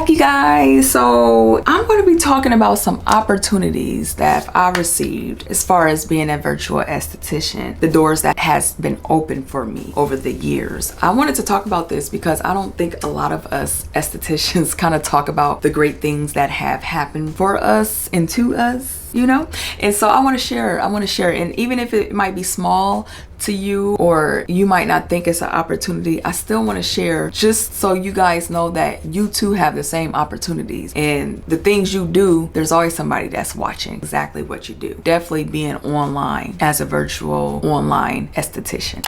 back, you guys. So I'm going to be talking about some opportunities that I received as far as being a virtual esthetician, the doors that has been open for me over the years. I wanted to talk about this because I don't think a lot of us estheticians kind of talk about the great things that have happened for us and to us, you know? And so I want to share, and even if it might be small to you or you might not think it's an opportunity, I still want to share just so you guys know that you too have the same opportunities, and the things you do, there's always somebody that's watching exactly what you do. Definitely being online as a virtual online esthetician.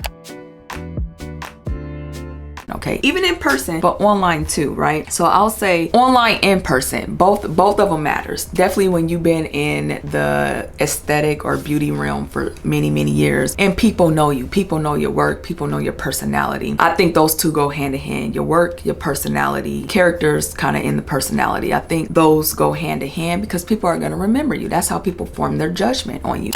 Okay, even in person, but online too, right? So I'll say online, in person, both of them matters. Definitely when you've been in the aesthetic or beauty realm for many years and people know you, people know your work, people know your personality. I think those two go hand in hand. Your work, your personality, characters kind of in the personality. I think those go hand in hand because people are going to remember you. That's how people form their judgment on you.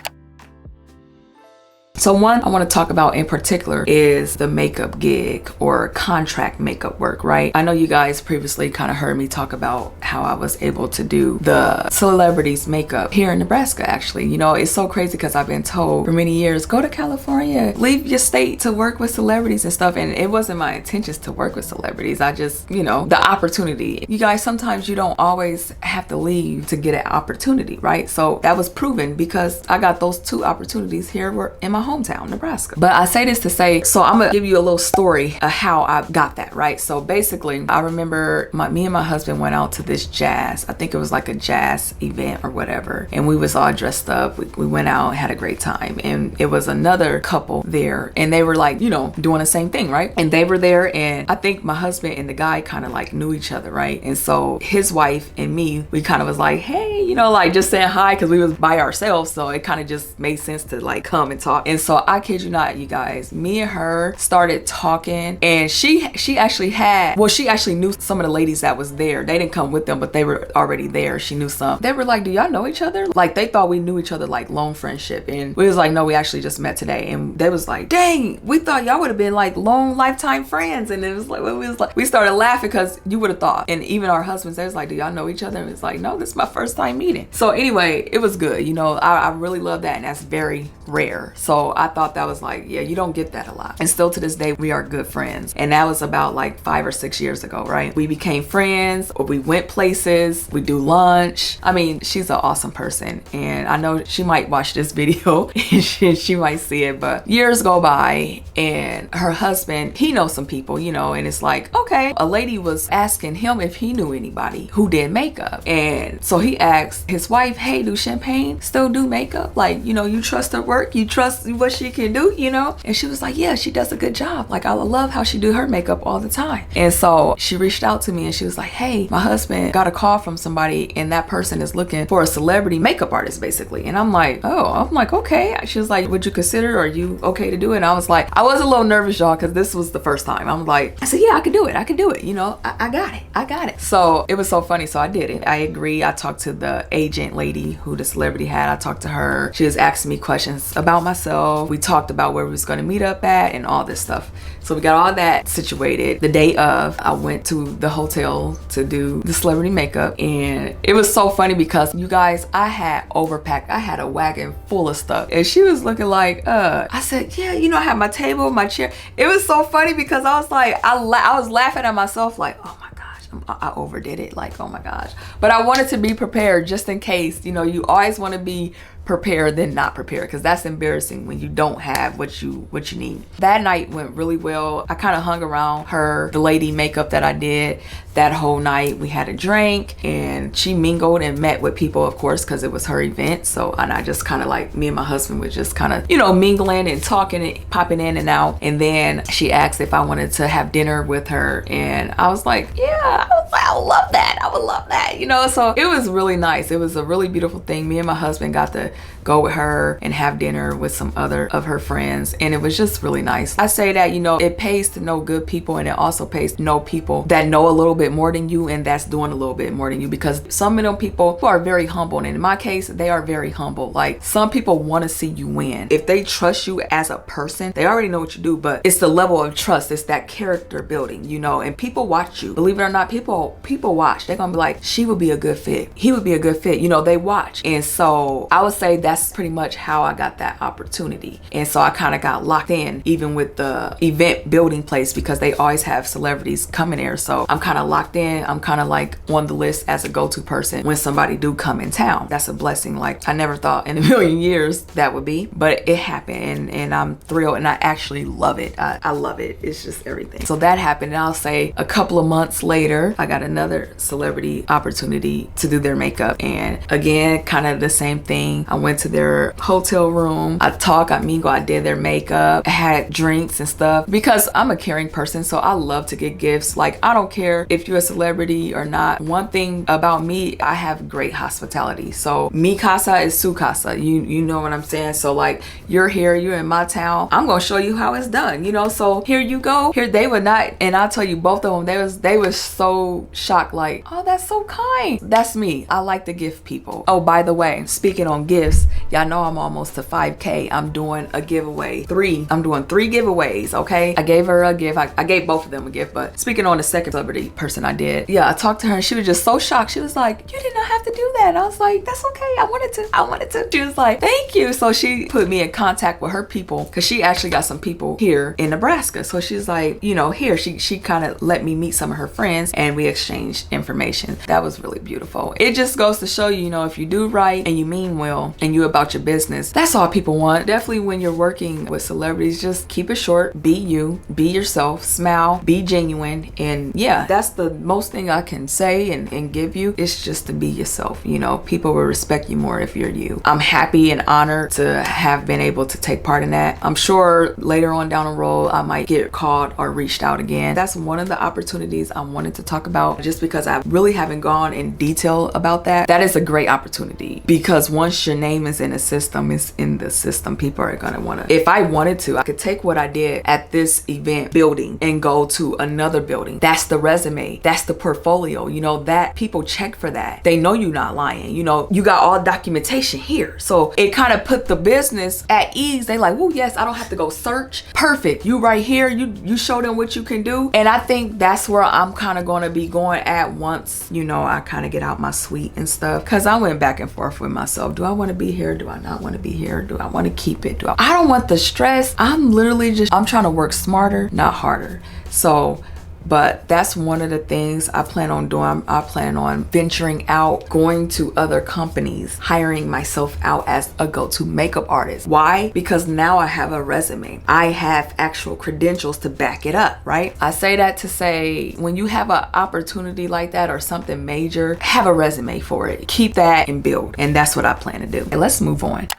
So one I want to talk about in particular is the makeup gig or contract makeup work, right? I know you guys previously kind of heard me talk about how I was able to do the celebrities makeup here in Nebraska, actually. You know, it's so crazy because I've been told for many years, go to California, leave your state to work with celebrities and stuff. And it wasn't my intentions to work with celebrities. I just, you know, the opportunity. You guys, sometimes you don't always have to leave to get an opportunity, right? So that was proven because I got those two opportunities here in my hometown, Nebraska. But I say this to say, so I'm gonna give you a little story of how I got that, right? So basically, I remember me and my husband went out to this jazz, I think it was like a jazz event or whatever, and we was all dressed up. We went out, had a great time, and it was another couple there, and they were like, you know, doing the same thing, right? And they were there, and I think my husband and the guy kind of like knew each other, right? And so his wife and me, we kind of was like, hey, you know, like just saying hi because we was by ourselves, so it kind of just made sense to like come and talk. And so I kid you not, you guys, me and her started talking, and she actually knew some of the ladies that was there. They didn't come with them, but they were already there. She knew some. They were like, do y'all know each other? Like they thought we knew each other like long friendship, and we was like, no, we actually just met today. And they was like, dang, we thought y'all would have been like long lifetime friends. And it was like we started laughing because you would have thought. And even our husbands, they was like, do y'all know each other? And it's like, no, this is my first time meeting. So anyway, it was good. You know, I really love that, and that's very rare. So I thought that was like, yeah, you don't get that a lot. And still to this day, we are good friends. And that was about like 5 or 6 years ago, right? We became friends, or we went places, we do lunch. I mean, she's an awesome person, and I know she might watch this video and she might see it, but years go by and her husband, he knows some people, you know, and it's like, okay, a lady was asking him if he knew anybody who did makeup. And so he asked his wife, hey, do Champagne still do makeup? Like, you know, you trust her work, you trust what she can do, you know? And she was like, yeah, she does a good job. Like, I love how she do her makeup all the time. And so she reached out to me and she was like, hey, my husband got a call from somebody, and that person is looking for a celebrity makeup artist, basically. And I'm like, okay. She was like, would you consider, are you okay to do it? And I was like, I was a little nervous, y'all, because this was the first time. I said, yeah, I can do it. You know, I got it. So it was so funny. So I did it. I agree. I talked to the agent lady who the celebrity had. I talked to her. She was asking me questions about myself. We talked about where we was going to meet up at and all this stuff. So we got all that situated. The day of, I went to the hotel to do the celebrity makeup, and it was so funny because you guys, I had overpacked. I had a wagon full of stuff, and she was looking like, I said, yeah, you know, I have my table, my chair. It was so funny because I was like, I was laughing at myself like, oh my gosh, I overdid it. Like, oh my gosh. But I wanted to be prepared just in case. You know, you always want to be prepared than not prepared, because that's embarrassing when you don't have what you need. That night went really well. I kind of hung around the lady makeup that I did that whole night. We had a drink, and she mingled and met with people, of course, because it was her event. So, and I just kind of like, me and my husband was just kind of, you know, mingling and talking and popping in and out. And then she asked if I wanted to have dinner with her, and I was like, yeah, I would love that. You know, so it was really nice. It was a really beautiful thing. Me and my husband got to go with her and have dinner with some other of her friends, and it was just really nice. I say that, you know, it pays to know good people, and it also pays to know people that know a little bit more than you and that's doing a little bit more than you, because some of them people who are very humble, and in my case they are very humble. Like, some people want to see you win. If they trust you as a person, they already know what you do, but it's the level of trust, it's that character building, you know. And people watch you, believe it or not. People watch. They're gonna be like, she would be a good fit, he would be a good fit, you know. They watch. And so I would say that's pretty much how I got that opportunity. And so I kind of got locked in, even with the event building place, because they always have celebrities coming there. So I'm kind of locked in. I'm kind of like on the list as a go-to person when somebody do come in town. That's a blessing. Like, I never thought in a million years that would be, but it happened, and I'm thrilled, and I actually love it. I love it. It's just everything. So that happened, and I'll say a couple of months later, I got another celebrity opportunity to do their makeup. And again, kind of the same thing. I went to their hotel room. I talked, I mingled, I did their makeup, I had drinks and stuff, because I'm a caring person. So I love to get gifts. Like, I don't care if you're a celebrity or not. One thing about me, I have great hospitality. So mi casa is su casa. You know what I'm saying? So like, you're here, you're in my town, I'm gonna show you how it's done, you know. So here you go. Here they would not, and I'll tell you, both of them, they was so shocked, like, oh, that's so kind. That's me. I like to gift people. Oh, by the way, speaking on gifts, y'all know I'm almost to 5K. I'm doing a giveaway. I'm doing 3 giveaways, okay? I gave her a gift. I gave both of them a gift, but speaking on the second celebrity person I did, yeah, I talked to her and she was just so shocked. She was like, you did not have to do that. And I was like, that's okay. I wanted to. She was like, thank you. So she put me in contact with her people, because she actually got some people here in Nebraska. So she's like, you know, here, she kind of let me meet some of her friends, and we exchanged information. That was really beautiful. It just goes to show you, you know, if you do right and you mean well and you about your business, that's all people want. Definitely when you're working with celebrities, just keep it short, be you, be yourself, smile, be genuine. And yeah, that's the most thing I can say and give you. It's just to be yourself. You know, people will respect you more if you're you. I'm happy and honored to have been able to take part in that. I'm sure later on down the road, I might get called or reached out again. That's one of the opportunities I wanted to talk about, just because I really haven't gone in detail about that. That is a great opportunity, because once your name is in the system, it's in the system. People are gonna wanna, if I wanted to, I could take what I did at this event building and go to another building. That's the resume. That's the portfolio. You know, that people check for that. They know you're not lying. You know, you got all documentation here. So it kind of put the business at ease. They like, oh yes, I don't have to go search. Perfect. You right here. You show them what you can do. And I think that's where I'm kind of going to be going at once, you know, I kind of get out my suite and stuff. Cause I went back and forth with myself. Do I want to be here? Do I not want to be here? Do I want to keep it? I don't want the stress. I'm trying to work smarter, not harder. So, but that's one of the things I plan on doing. I plan on venturing out, going to other companies, hiring myself out as a go-to makeup artist. Why? Because now I have a resume. I have actual credentials to back it up, right? I say that to say, when you have an opportunity like that or something major, have a resume for it. Keep that and build. And that's what I plan to do. And let's move on.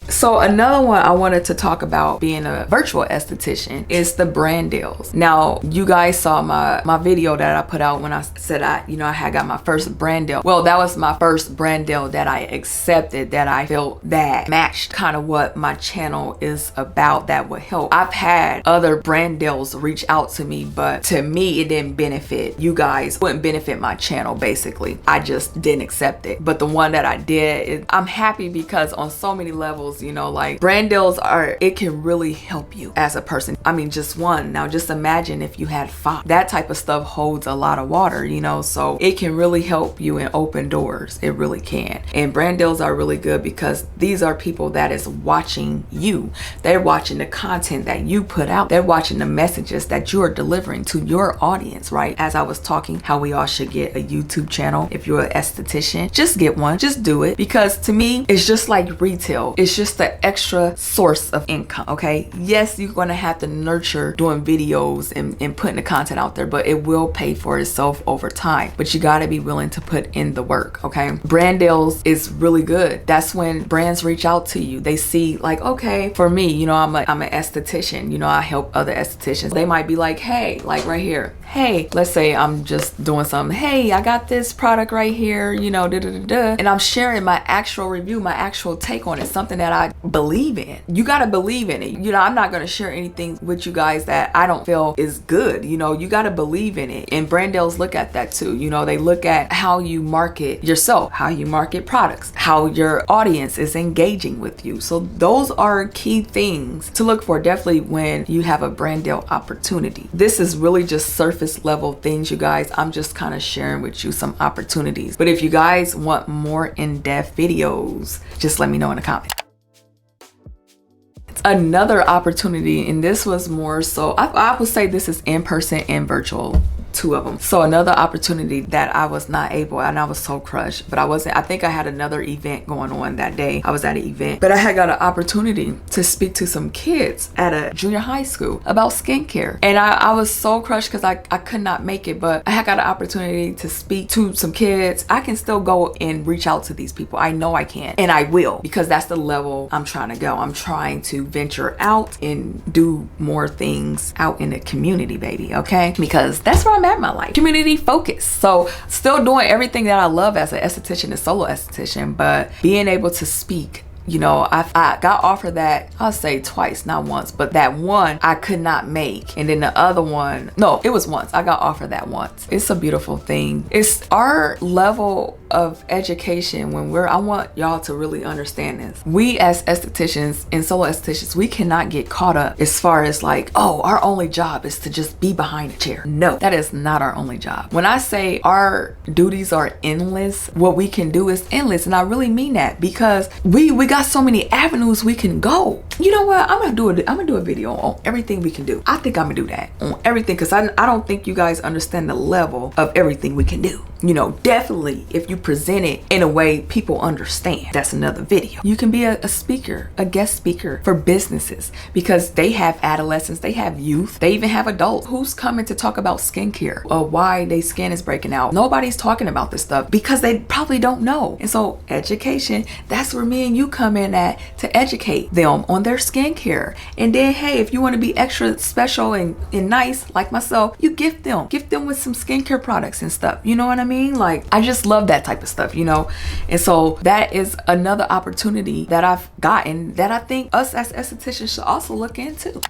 So another one I wanted to talk about being a virtual esthetician is the brand deals. Now, you guys saw my video that I put out when I said I had got my first brand deal. Well, that was my first brand deal that I accepted, that I felt that matched kind of what my channel is about, that would help. I've had other brand deals reach out to me, but to me, it didn't benefit you guys, wouldn't benefit my channel, basically. I just didn't accept it. But the one that I did, I'm happy, because on so many levels, you know, like, brand deals it can really help you as a person. I mean, just one. Now just imagine if you had 5. That type of stuff holds a lot of water, you know, so it can really help you and open doors. It really can. And brand deals are really good because these are people that is watching you. They're watching the content that you put out. They're watching the messages that you're delivering to your audience, right? As I was talking, how we all should get a YouTube channel. If you're an esthetician, just get one, just do it. Because to me, it's just like retail. It's just just the extra source of income, okay? Yes, you're gonna have to nurture doing videos and putting the content out there, but it will pay for itself over time. But you gotta be willing to put in the work, okay? Brand deals is really good. That's when brands reach out to you. They see like, okay, for me, you know, I'm an esthetician, you know, I help other estheticians. They might be like, hey, like right here, hey, let's say I'm just doing something, hey, I got this product right here, you know, and I'm sharing my actual review, my actual take on it, something that I believe in. You gotta believe in it. You know, I'm not gonna share anything with you guys that I don't feel is good. You know, you gotta believe in it. And brand deals look at that too. You know, they look at how you market yourself, how you market products, how your audience is engaging with you. So those are key things to look for definitely when you have a brand deal opportunity. This is really just surface level things, you guys. I'm just kind of sharing with you some opportunities. But if you guys want more in-depth videos, just let me know in the comments. Another opportunity, and this was more so, I would say this is in-person and virtual, two of them. So another opportunity that I was not able, and I was so crushed, but I think I had another event going on that day. I was at an event, but I had got an opportunity to speak to some kids at a junior high school about skincare. And I was so crushed because I could not make it, but I had got an opportunity to speak to some kids. I can still go and reach out to these people. I know I can, and I will, because that's the level I'm trying to go. I'm trying to venture out and do more things out in the community, baby, okay? Because that's where I'm at in my life. Community focus. So still doing everything that I love as an esthetician and solo esthetician, but being able to speak. You know, I got offered that, I'll say twice, not once, but that one I could not make. And then the other one, no, it was once. I got offered that once. It's a beautiful thing. It's our level of education when I want y'all to really understand this. We as estheticians and solo estheticians, we cannot get caught up as far as like, oh, our only job is to just be behind a chair. No, that is not our only job. When I say our duties are endless, what we can do is endless. And I really mean that, because we got so many avenues we can go. You know what? I'm gonna do a video on everything we can do. I think I'm gonna do that on everything, because I don't think you guys understand the level of everything we can do. You know, definitely if you present it in a way people understand, that's another video. You can be a speaker, a guest speaker for businesses, because they have adolescents, they have youth, they even have adults. Who's coming to talk about skincare or why their skin is breaking out? Nobody's talking about this stuff because they probably don't know. And so education, that's where me and you come in at, to educate them on their skincare. And then, hey, if you want to be extra special and nice like myself, you gift them with some skincare products and stuff. You know what I mean? Like, I just love that type of stuff, you know? And so that is another opportunity that I've gotten that I think us as estheticians should also look into.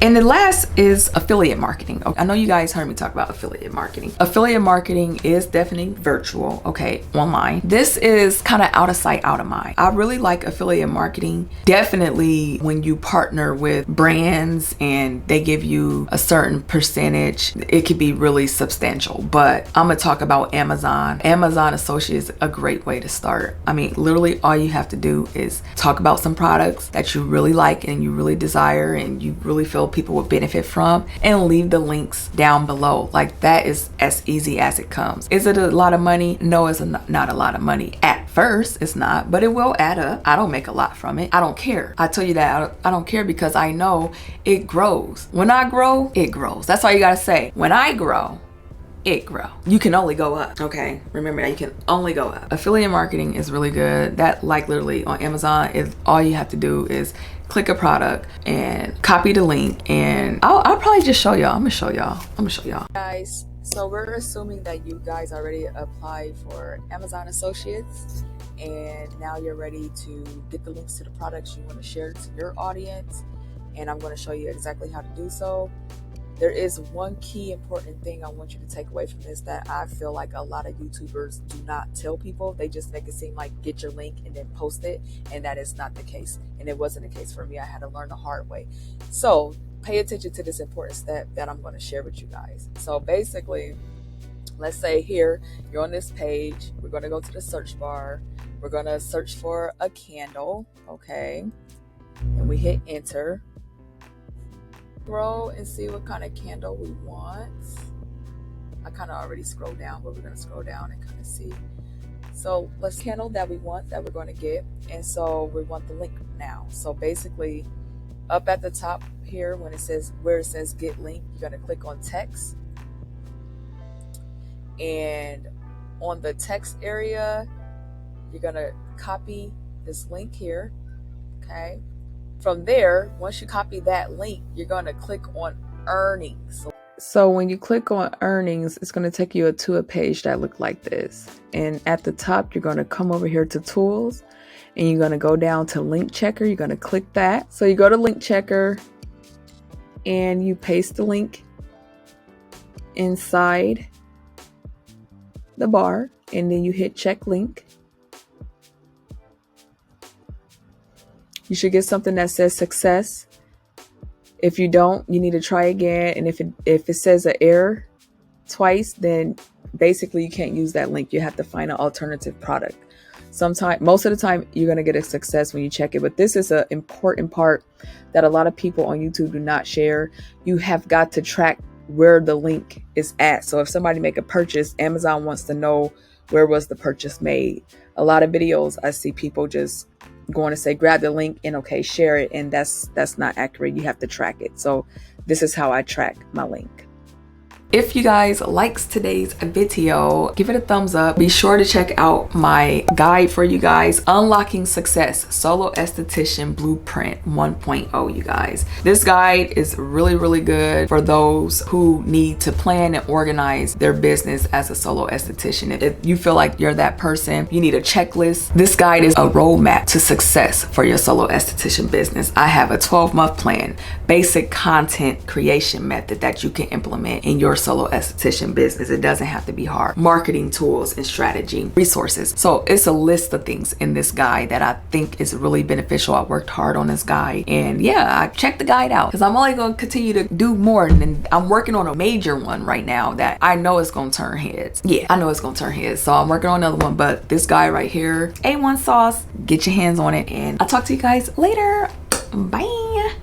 And the last is affiliate marketing. I know you guys heard me talk about affiliate marketing. Affiliate marketing is definitely virtual, okay, online. This is kind of out of sight, out of mind. I really like affiliate marketing. Definitely when you partner with brands and they give you a certain percentage, it could be really substantial. But I'm gonna talk about Amazon. Amazon Associates is a great way to start. I mean, literally all you have to do is talk about some products that you really like and you really desire and you really feel people will benefit from, and leave the links down below. Like, that is as easy as it comes. Is it a lot of money? No, it's not a lot of money. At first, it's not, but it will add up. I don't make a lot from it. I don't care. I tell you that I don't care, because I know it grows. When I grow, it grows. That's all you gotta say. When I grow, it grow. You can only go up, okay? Remember that, you can only go up. Affiliate marketing is really good. That, like, literally on Amazon, is all you have to do is click a product and copy the link, and I'll probably just show y'all. I'm gonna show y'all. Guys, so we're assuming that you guys already applied for Amazon Associates, and now you're ready to get the links to the products you want to share to your audience, and I'm going to show you exactly how to do so. There is one key important thing I want you to take away from this that I feel like a lot of YouTubers do not tell people. They just make it seem like get your link and then post it, and that is not the case. And it wasn't the case for me. I had to learn the hard way. So pay attention to this important step that I'm going to share with you guys. So basically, let's say here, you're on this page. We're going to go to the search bar. We're going to search for a candle, okay? And we hit enter. Scroll and see what kind of candle we want. I kind of already scrolled down, but we're going to scroll down and kind of see. So let's candle that we want, that we're going to get. And so we want the link now. So basically up at the top here, when it says, where it says get link, you're going to click on text. And on the text area, you're going to copy this link here. Okay. From there, once you copy that link, you're going to click on earnings. So when you click on earnings, it's going to take you to a page that looks like this. And at the top, you're going to come over here to tools and you're going to go down to link checker. You're going to click that. So you go to link checker and you paste the link inside the bar and then you hit check link. You should get something that says success. If you don't, you need to try again. And if it says an error twice, then basically you can't use that link. You have to find an alternative product. Most of the time, you're going to get a success when you check it. But this is an important part that a lot of people on YouTube do not share. You have got to track where the link is at. So if somebody make a purchase, Amazon wants to know where was the purchase made. A lot of videos, I see people just going to say grab the link and okay, share it, and that's not accurate. You have to track it. So this is how I track my link. If you guys likes today's video, give it a thumbs up. Be sure to check out my guide for you guys, Unlocking Success Solo Esthetician Blueprint 1.0, you guys. This guide is really, really good for those who need to plan and organize their business as a solo esthetician. If you feel like you're that person, you need a checklist. This guide is a roadmap to success for your solo esthetician business. I have a 12-month plan, basic content creation method that you can implement in your solo esthetician business. It doesn't have to be hard. Marketing tools and strategy, resources. So it's a list of things in this guide that I think is really beneficial. I worked hard on this guide and yeah, I checked the guide out because I'm only going to continue to do more, and I'm working on a major one right now that I know is going to turn heads. Yeah, I know it's going to turn heads. So I'm working on another one, but this guy right here, A1 sauce, get your hands on it, and I'll talk to you guys later. Bye.